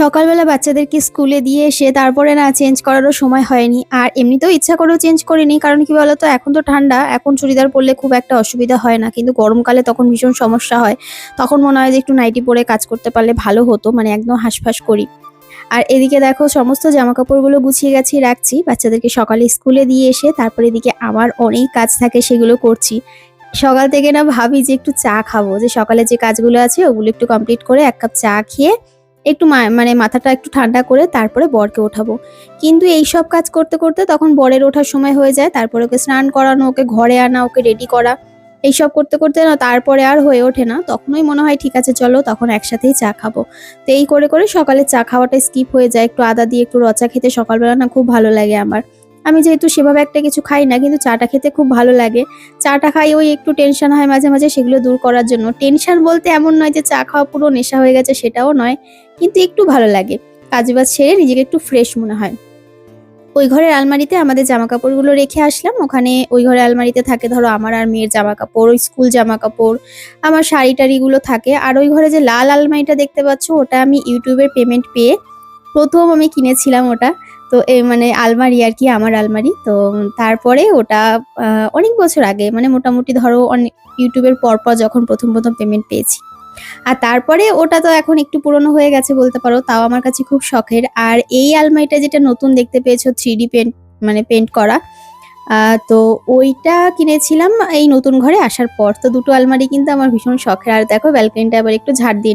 সকালবেলা বাচ্চাদেরকে স্কুলে দিয়ে এসে তারপরে না চেঞ্জ করারও সময় হয়নি। আর এমনিতেও ইচ্ছা করেও চেঞ্জ করিনি। কারণ কি বলতো? এখন তো ঠান্ডা, এখন চুড়িদার পরলে খুব একটা অসুবিধা হয় না। কিন্তু গরমকালে তখন ভীষণ সমস্যা হয়। তখন মনে হয় যে একটু নাইটি পরে কাজ করতে পারলে ভালো হতো। মানে একদম হাঁসফাঁস করি। আর এদিকে দেখো সমস্ত জামাকাপড়গুলো গুছিয়ে গাছিয়ে রাখছি। বাচ্চাদেরকে সকালে স্কুলে দিয়ে এসে তারপরে এদিকে আমার অনেক কাজ থাকে সেগুলো করছি। সকাল থেকে না ভাবি যে একটু চা খাবো। যে সকালে যে কাজগুলো আছে ওগুলো একটু কমপ্লিট করে ১ কাপ চা খেয়ে একটু মানে মাথাটা একটু ঠান্ডা করে তারপরে বরকে ওঠাবো। কিন্তু এইসব কাজ করতে, করতে তখন বরের ওঠার সময় হয়ে যায়। তারপরে ওকে স্নান করানো, ওকে ঘরে আনা, ওকে রেডি করা। এইসব করতে, করতে না তারপরে আর হয়ে ওঠে না। তখনই মনে হয় ঠিক আছে চলো তখন একসাথেই চা খাবো। তো এই করে, করে সকালে চা খাওয়াটা স্কিপ হয়ে যায়। একটু আদা দিয়ে একটু র চা খেতে সকালবেলা না খুব ভালো লাগে আমার। আমি যেহেতু সেভাবে একটা কিছু খাই না কিন্তু চাটা খেতে খুব ভালো লাগে। চাটা খাই ওই একটু টেনশন হয় মাঝে, মাঝে সেগুলো দূর করার জন্য। টেনশন বলতে এমন নয় যে চা খাওয়া পুরো নেশা হয়ে গেছে সেটাও নয়। কিন্তু একটু ভালো লাগে। কাজবাজ সেরে নিজেকে একটু ফ্রেশ মনে হয়। ওই ঘরের আলমারিতে আমাদের জামাকাপড়গুলো রেখে আসলাম। ওখানে ওই ঘরের আলমারিতে থাকে ধরো আমার আর মেয়ের জামাকাপড়, ওই স্কুল জামাকাপড়, আমার শাড়ি-টাড়িগুলো থাকে। আর ওই ঘরে যে লাল আলমারিটা দেখতে পাচ্ছ ওটা আমি YouTube এর পেমেন্ট পেয়ে ১ম আমি কিনেছিলাম ওটা। তো মানে আলমারি আরকি আমার আলমারি। তো তারপরে ওটা আ অনেক বছর আগে মানে মোটামুটি ধরো YouTube এর পরপর যখন ১ম পেমেন্ট পেয়েছি। আর তারপরে ওটা তো এখন একটু পুরনো হয়ে গেছে বলতে পারো। তাও আমার কাছে খুব শখের। আর এই আলমারিটা যেটা নতুন দেখতে পেয়েছো 3D পেইন্ট মানে পেইন্ট করা। আ তো ওইটা কিনেছিলাম এই নতুন ঘরে আসার পর। তো দুটো আলমারি কিন্তু আমার ভীষণ শখের। আর দেখো ব্যালকনিটা আবার একটু ঝাড় দিয়ে